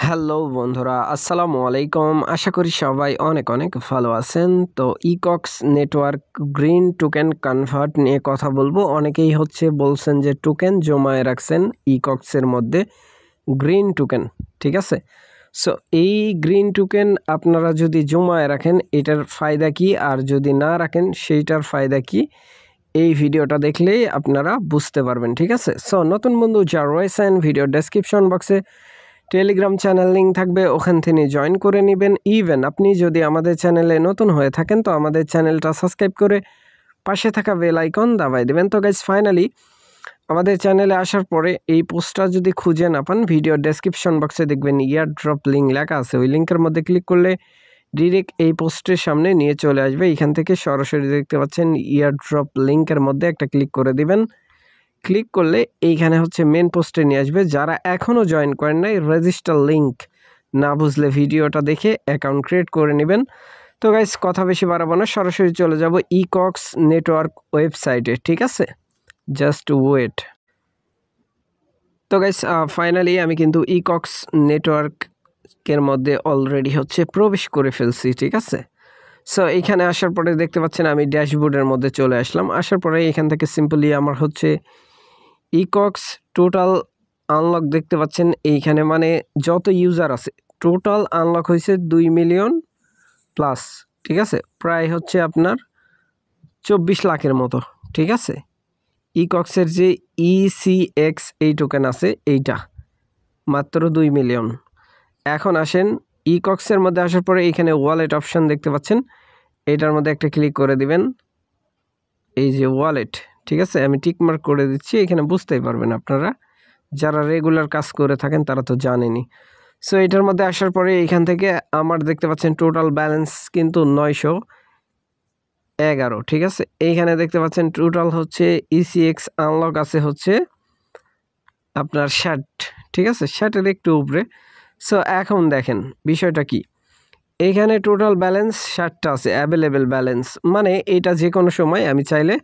Hello বন্ধুরা, আসসালামু আলাইকুম। আশা করি সবাই অনেক অনেক ভালো আছেন। তো ইকক্স নেটওয়ার্ক গ্রিন টোকেন কনভার্ট নিয়ে কথা বলবো। অনেকেই বলছেন যে টোকেন জমায়ে রাখছেন ইকক্সের মধ্যে গ্রিন টোকেন, ঠিক আছে? সো এই গ্রিন টোকেন আপনারা যদি জমায়ে রাখেন এটার ফায়দা কি, আর যদি না রাখেন সেইটার ফায়দা কি, এই ভিডিওটা দেখলেই আপনারা বুঝতে পারবেন, ঠিক আছে? সো নতুন বন্ধু যারা রয়েছেন, ভিডিও ডেসক্রিপশন বক্সে টেলিগ্রাম চ্যানেল লিঙ্ক থাকবে, ওখান থেকে জয়েন করে নেবেন। ইভেন আপনি যদি আমাদের চ্যানেলে নতুন হয়ে থাকেন তো আমাদের চ্যানেলটা সাবস্ক্রাইব করে পাশে থাকা বেল আইকন দাবাই দেবেন। তো গাইজ ফাইনালি আমাদের চ্যানেলে আসার পরে এই পোস্টটা যদি খুঁজে না পান, ভিডিও ডেসক্রিপশন বক্সে দেখবেন ইয়ার ড্রপ লিঙ্ক লেখা আছে। ওই লিঙ্কের মধ্যে ক্লিক করলে ডিরেক্ট এই পোস্টের সামনে নিয়ে চলে আসবে। এখান থেকে সরাসরি দেখতে পাচ্ছেন ইয়ার ড্রপ লিঙ্কের মধ্যে একটা ক্লিক করে দিবেন। ক্লিক করলে এইখানে মেন পোস্টে নিয়ে আসবে। যারা এখনও জয়েন করেন নাই, রেজিস্টার লিঙ্ক না বুঝলে ভিডিওটা দেখে অ্যাকাউন্ট ক্রিয়েট করে নেবেন। তো গাইস কথা বেশি বাড়াবো না, সরাসরি চলে যাব ইকক্স নেটওয়ার্ক ওয়েবসাইটে, ঠিক আছে? Just wait. তো গাইস ফাইনালি আমি কিন্তু ইকক্স নেটওয়ার্কের মধ্যে অলরেডি প্রবেশ করে ফেলছি, ঠিক আছে? সো এইখানে আসার পরে দেখতে পাচ্ছেন আমি ড্যাশবোর্ডের মধ্যে চলে আসলাম। আসার পরে এখান থেকে সিম্পলি আমার ইকক্স টোটাল আনলক দেখতে পাচ্ছেন এইখানে, মানে যত ইউজার আছে টোটাল আনলক হয়েছে 2 মিলিয়ন প্লাস, ঠিক আছে? প্রায় আপনার 24 লাখের মতো, ঠিক আছে? ইকক্সের যে ECX এই টোকেন আছে এইটা মাত্র 2 মিলিয়ন। এখন আসেন ইকক্সের মধ্যে আসার পরে এইখানে ওয়ালেট অপশন দেখতে পাচ্ছেন, এইটার মধ্যে একটা ক্লিক করে দিবেন। এই যে ওয়ালেট, ঠিক আছে? আমি টিকমার্ক করে দিচ্ছি, এখানে বুঝতেই পারবেন আপনারা, যারা রেগুলার কাজ করে থাকেন তারা তো জানেনই। সো এটার মধ্যে আসার পরে এইখান থেকে আমার দেখতে পাচ্ছেন টোটাল ব্যালেন্স কিন্তু 911, ঠিক আছে? এইখানে দেখতে পাচ্ছেন টোটাল ECX আনলক আছে আপনার 60, ঠিক আছে? 60-এর একটু উপরে। সো এখন দেখেন বিষয়টা কি, এইখানে টোটাল ব্যালেন্স 60টা আছে, অ্যাভেলেবেল ব্যালেন্স, মানে এটা যে কোনো সময় আমি চাইলে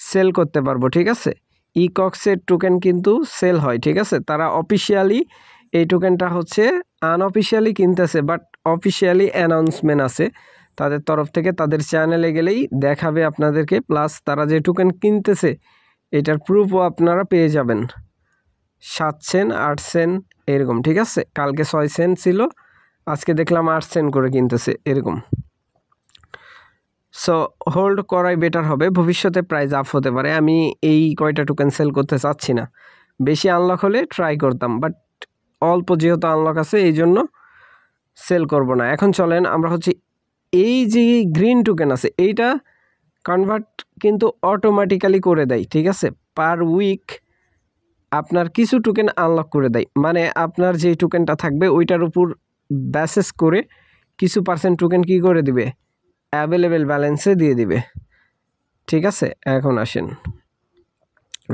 সেল করতে পারবো, ঠিক আছে? ইকক্সের টোকেন কিন্তু সেল হয়, ঠিক আছে? তারা অফিসিয়ালি এই টোকেনটা আনঅফিসিয়ালি কিনতেছে, বাট অফিসিয়ালি অ্যানাউন্সমেন্ট আছে তাদের তরফ থেকে। তাদের চ্যানেলে গেলেই দেখাবে আপনাদেরকে, প্লাস তারা যে টোকেন কিনতেছে এটার প্রুফও আপনারা পেয়ে যাবেন। 7 সেন্ট 8 সেন্ট এরকম, ঠিক আছে? কালকে 6 সেন্ট ছিল, আজকে দেখলাম 8 সেন্ট করে কিনতেছে এরকম। সো হোল্ড করাই বেটার হবে, ভবিষ্যতে প্রাইস আপ হতে পারে। আমি এই কয়টা টোকেন সেল করতে চাচ্ছি না, বেশি আনলক হলে ট্রাই করতাম, বাট অল্প যেহেতু আনলক আছে এই জন্য সেল করব না। এখন চলেন আমরা এই যে গ্রিন টোকেন আছে এইটা কনভার্ট কিন্তু অটোমেটিক্যালি করে দেয়, ঠিক আছে? পার উইক আপনার কিছু টোকেন আনলক করে দেয়, মানে আপনার যে টোকেনটা থাকবে ওইটার উপর বেসিস করে কিছু পার্সেন্ট টোকেন কি করে দিবে, অ্যাভেলেবেল ব্যালেন্সে দিয়ে দিবে, ঠিক আছে? এখন আসেন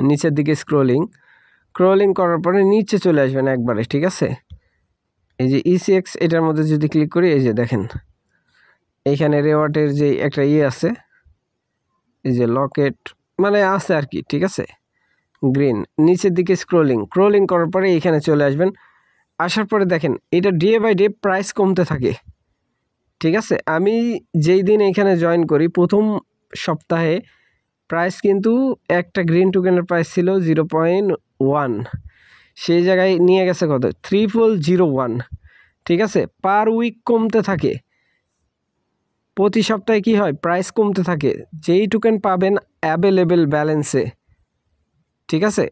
নিচের দিকে স্ক্রোলিং করার পরে নিচে চলে আসবেন একবারে, ঠিক আছে? এই যে ECX এটার মধ্যে যদি ক্লিক করি, এই যে দেখেন এইখানে রেওয়ার্ডের যে একটা আছে, এই যে লকেট মানে আছে আর কি, ঠিক আছে? গ্রিন, নিচের দিকে স্ক্রোলিং করার পরে এইখানে চলে আসবেন। আসার পরে দেখেন এটা ডে বাই ডে প্রাইস কমতে থাকে, ঠিক আছে? আমি যেই দিন এখানে জয়েন করি প্রথম সপ্তাহে প্রাইস কিন্তু একটা গ্রিন টোকেনের প্রাইস ছিল 0.1, সেই জায়গায় নিয়ে গেছে কত 3001, ঠিক আছে? পার উইক কমতে থাকে, প্রতি সপ্তাহে কি হয় প্রাইস কমতে থাকে। যেই টোকেন পাবেন অ্যাভেলেবেল ব্যালেন্সে, ঠিক আছে?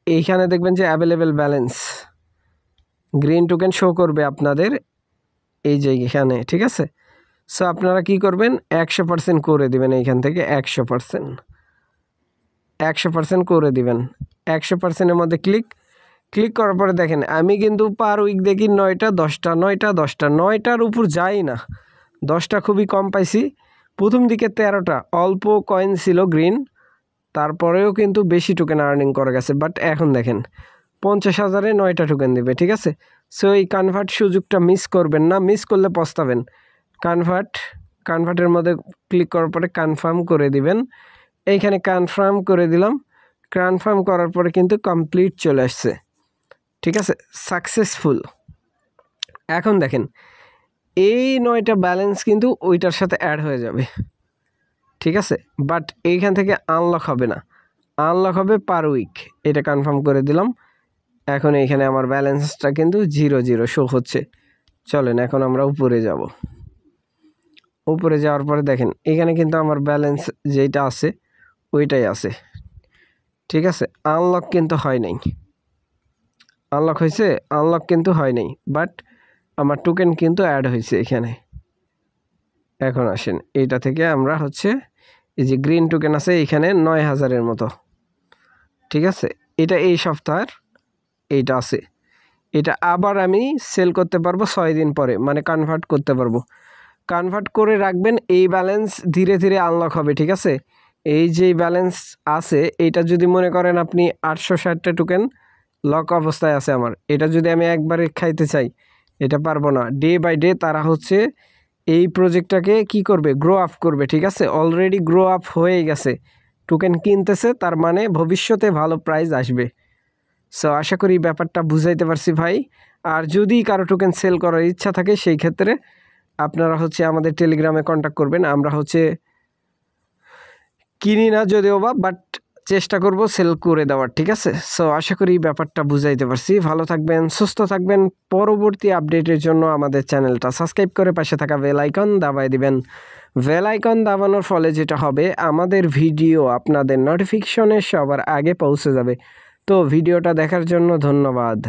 এইখানে দেখবেন যে available balance green token show করবে আপনাদের এই যে এখানে, ঠিক আছে? সো আপনারা কি করবেন 100% করে দিবেন, এইখান থেকে 100% করে দিবেন। 100%-এর মধ্যে ক্লিক করার পরে দেখেন আমি কিন্তু পার উইক দেখি 9টা 10টার উপর যাই না, 10টা খুবই কম পাইছি। প্রথম দিকে 13টা অল্প কয়েন ছিল গ্রিন, তারপরেও কিন্তু বেশি টোকেন আর্নিং করা গেছে। বাট এখন দেখেন 50,000-এ 9টা টোকেন দেবে, ঠিক আছে? সো এই কনভার্ট সুযোগটা মিস করবেন না, মিস করলে পস্তাবেন। কনভার্টের মধ্যে ক্লিক করার পরে কনফার্ম করে দিবেন। এইখানে কনফার্ম করে দিলাম, কনফার্ম করার পরে কিন্তু কমপ্লিট চলে আসছে, ঠিক আছে? সাকসেসফুল। এখন দেখেন এই 9টা ব্যালেন্স কিন্তু ওইটার সাথে অ্যাড হয়ে যাবে, ঠিক আছে, বাট এইখান থেকে আনলক হবে না, আনলক হবে পার উইক, এটা কনফার্ম করে দিলাম। এখন এইখানে আমার ব্যালেন্সটা কিন্তু 0 শো হচ্ছে। চলেন এখন আমরা উপরে যাব। উপরে যাওয়ার পরে দেখেন এখানে কিন্তু আমার ব্যালেন্স যেটা আছে ওইটাই আছে, ঠিক আছে, আনলক কিন্তু হয় নাই, আনলক হয়েছে, আনলক কিন্তু হয় নাই, বাট আমার টোকেন কিন্তু অ্যাড হয়েছে এখানে। এখন আসেন এইটা থেকে আমরা হচ্ছে এই যে গ্রিন টোকেন আছে এখানে 9000-এর মতো, ঠিক আছে, এটা এই সপ্তাহের এইটা আছে, এটা আবার আমি সেল করতে পারবো 6 দিন পরে, মানে কনভার্ট করতে পারবো। কনভার্ট করে রাখবেন, এই ব্যালেন্স ধীরে ধীরে আনলক হবে, ঠিক আছে। এই যে ব্যালেন্স আছে এইটা যদি মনে করেন আপনি 860টা টোকেন লক অবস্থায় আছে আমার, এটা যদি আমি একবারে খাইতে চাই এটা পারবো না। ডে বাই ডে তারা হচ্ছে এই প্রজেক্টটাকে কি করবে, গ্রো আপ করবে, ঠিক আছে। অলরেডি গ্রো আপ হয়ে গেছে, টোকেন কিনতেছে, তার মানে ভবিষ্যতে ভালো প্রাইস আসবে। সো আশা করি ব্যাপারটা বুঝাইতে পারছি ভাই। আর যদি কারো টোকেন সেল করার ইচ্ছা থাকে সেই ক্ষেত্রে আপনারা হচ্ছে আমাদের টেলিগ্রামে কন্ট্যাক্ট করবেন। আমরা হচ্ছে কিনি না যদিও বা, বাট চেষ্টা করব সেল করে দেওয়ার, ঠিক আছে। সো আশা করি ব্যাপারটা বুঝাইতে পারছি। ভালো থাকবেন, সুস্থ থাকবেন। পরবর্তী আপডেটের জন্য আমাদের চ্যানেলটা সাবস্ক্রাইব করে পাশে থাকা বেল আইকন দাবায় দিবেন। বেল আইকন দাবানোর ফলে যেটা হবে, আমাদের ভিডিও আপনাদের নোটিফিকেশনে সবার আগে পৌঁছে যাবে। তো ভিডিওটা দেখার জন্য ধন্যবাদ।